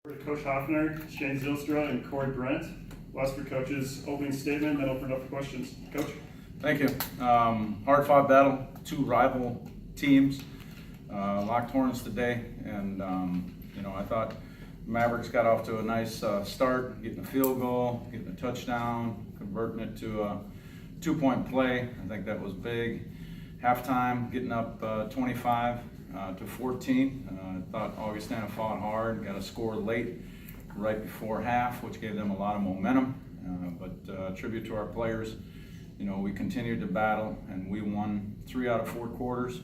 Coach Hoffner, Shane Zylstra, and Corey Brent. Last for Coach's opening statement, then open it up for questions. Coach? Thank you. Hard-fought battle, two rival teams, locked horns today, and I thought Mavericks got off to a nice start, getting a field goal, getting a touchdown, converting it to a two-point play. I think that was big. Halftime, getting up 25 to 14. I thought Augustana fought hard, got a score late, right before half, which gave them a lot of momentum. But tribute to our players. We continued to battle, and we won 3 out of 4 quarters.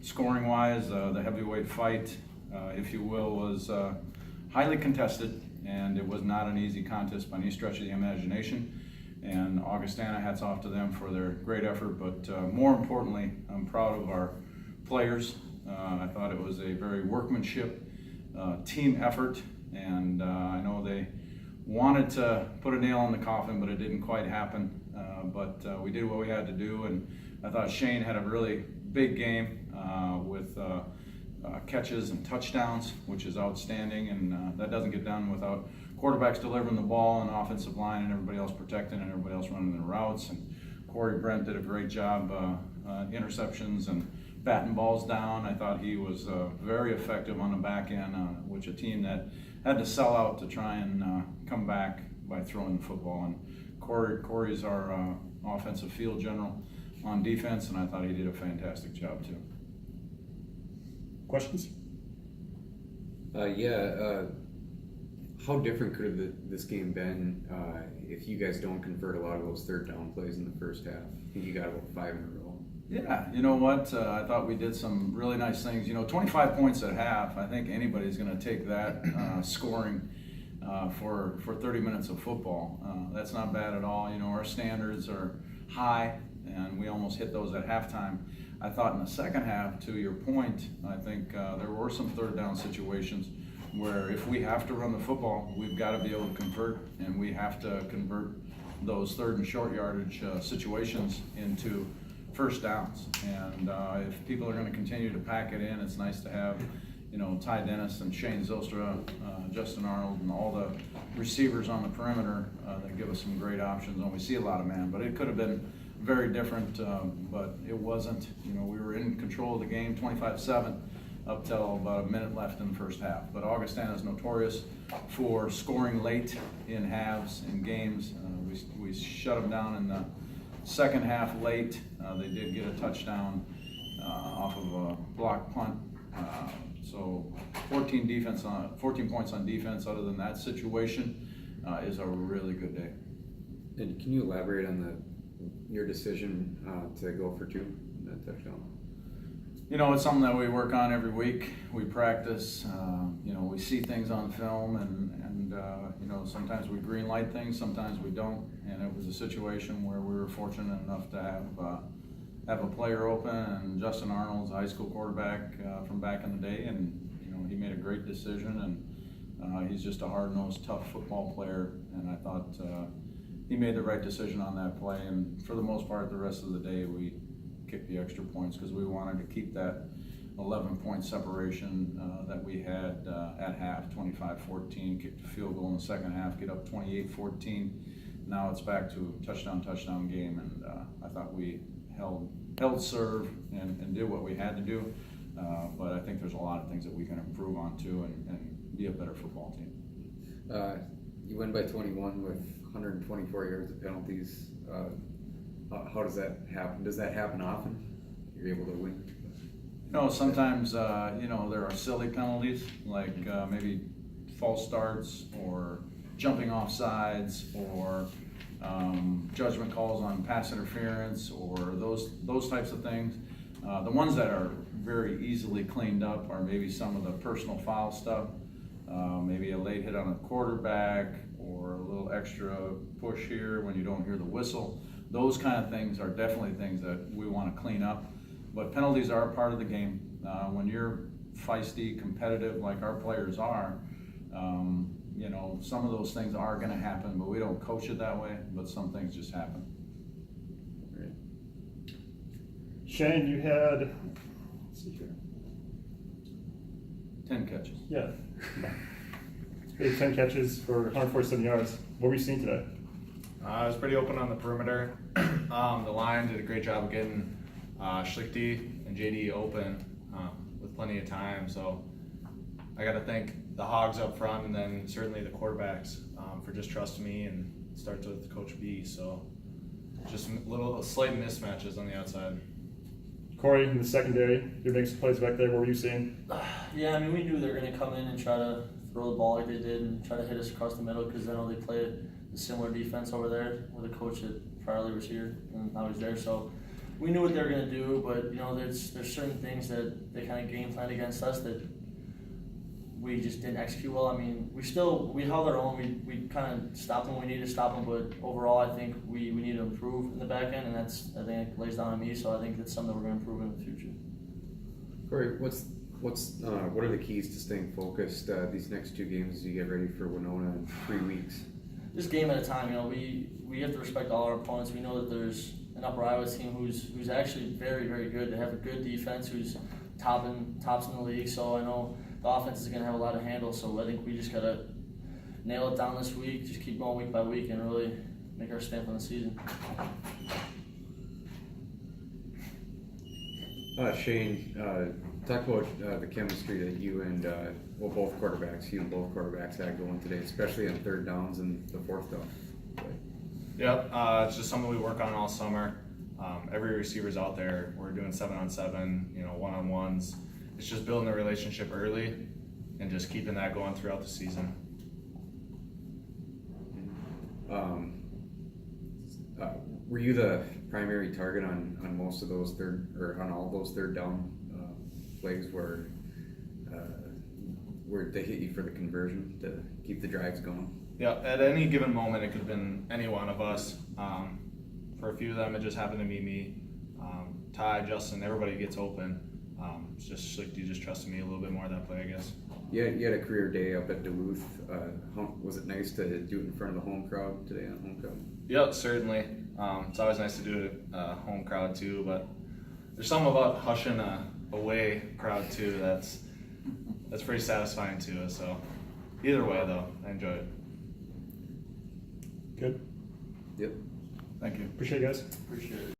Scoring-wise, the heavyweight fight, if you will, was highly contested, and it was not an easy contest by any stretch of the imagination. And Augustana, hats off to them for their great effort, but more importantly, I'm proud of our players. I thought it was a very workmanship team effort, and I know they wanted to put a nail in the coffin, but it didn't quite happen. But we did what we had to do, and I thought Shane had a really big game with catches and touchdowns, which is outstanding, and that doesn't get done without quarterbacks delivering the ball and offensive line and everybody else protecting and everybody else running their routes. And Corey Brent did a great job, interceptions and batting balls down. I thought he was very effective on the back end, which a team that had to sell out to try and come back by throwing the football. And Corey's our offensive field general on defense, and I thought he did a fantastic job too. Questions? How different could have this game been if you guys don't convert a lot of those third down plays in the first half? I think you got about 5 in a row. Yeah, you know what? I thought we did some really nice things. 25 points at half. I think anybody's going to take that scoring for 30 minutes of football. That's not bad at all. Our standards are high, and we almost hit those at halftime. I thought in the second half, to your point, I think there were some third down situations where if we have to run the football, we've got to be able to convert, and we have to convert those third and short yardage situations into first downs. And if people are going to continue to pack it in, it's nice to have Ty Dennis and Shane Zylstra, Justin Arnold, and all the receivers on the perimeter that give us some great options. And we see a lot of man, but it could have been very different, but it wasn't. We were in control of the game, 25-7, up till about a minute left in the first half. But Augustana is notorious for scoring late in halves in games. We shut them down in the second half late. They did get a touchdown off of a block punt. So 14 points on defense. Other than that situation, is a really good day. And can you elaborate on your decision to go for 2 in that touchdown? It's something that we work on every week. We practice. We see things on film, and sometimes we green light things, sometimes we don't. And it was a situation where we were fortunate enough to have a player open, and Justin Arnold's a high school quarterback from back in the day, and he made a great decision, and he's just a hard-nosed, tough football player, and I thought he made the right decision on that play. And for the most part, the rest of the day we kicked the extra points because we wanted to keep that 11-point separation that we had at half, 25-14, kicked a field goal in the second half, get up 28-14. Now it's back to a touchdown game, and I thought we held serve and did what we had to do, but I think there's a lot of things that we can improve on too and be a better football team. You win by 21 with 124 yards of penalties. How does that happen? Does that happen often? You're able to win? Sometimes there are silly penalties, like maybe false starts or jumping off sides or judgment calls on pass interference or those types of things. The ones that are very easily cleaned up are maybe some of the personal foul stuff, maybe a late hit on a quarterback or a little extra push here when you don't hear the whistle. Those kind of things are definitely things that we want to clean up. But penalties are a part of the game. When you're feisty, competitive like our players are, some of those things are going to happen, but we don't coach it that way, but some things just happen. Right. Shane, you had, let's see here. 10 catches. Yeah. He had 10 catches for 147 yards. What were you seeing today? I was pretty open on the perimeter. The line did a great job of getting Schlichty and JD open with plenty of time. So I got to thank the Hogs up front, and then certainly the quarterbacks for just trusting me, and it starts with Coach B. So just slight mismatches on the outside. Corey, in the secondary, you're making some plays back there. What were you seeing? Yeah, I mean, we knew they were going to come in and try to throw the ball like they did and try to hit us across the middle, because I know they play a similar defense over there where the coach that priorly was here and now he's there. So we knew what they were going to do, but you know, there's certain things that they kind of game planned against us that we just didn't execute well. I mean, we held our own. We kind of stopped them when we needed to stop them, but overall, I think we need to improve in the back end, and I think it lays down on me. So I think that's something that we're going to improve in the future. Corey, what are the keys to staying focused these next two games as you get ready for Winona in 3 weeks? Just game at a time. You know, we have to respect all our opponents. We know that there's an Upper Iowa team who's actually very, very good. They have a good defense who's tops in the league. So I know the offense is going to have a lot of handles. So I think we just got to nail it down this week. Just keep going week by week and really make our stamp on the season. Shane, talk about the chemistry that you and both quarterbacks had going today, especially on third downs and the fourth down. Yep, it's just something we work on all summer. Every receiver's out there. We're doing 7-on-7, one-on-ones. It's just building a relationship early and just keeping that going throughout the season. Were you the primary target on most of those on all those third down plays where they hit you for the conversion to keep the drives going? Yeah, at any given moment, it could have been any one of us. For a few of them, it just happened to be me. Ty, Justin, everybody gets open. It's just like you just trusted me a little bit more that play, I guess. Yeah, you had a career day up at Duluth. Was it nice to do it in front of the home crowd today on homecoming? Yep, certainly. It's always nice to do it home crowd too, but there's something about hushing a away crowd too that's pretty satisfying too. So either way, though, I enjoyed it. Good. Yep. Thank you. Appreciate it, guys. Appreciate it.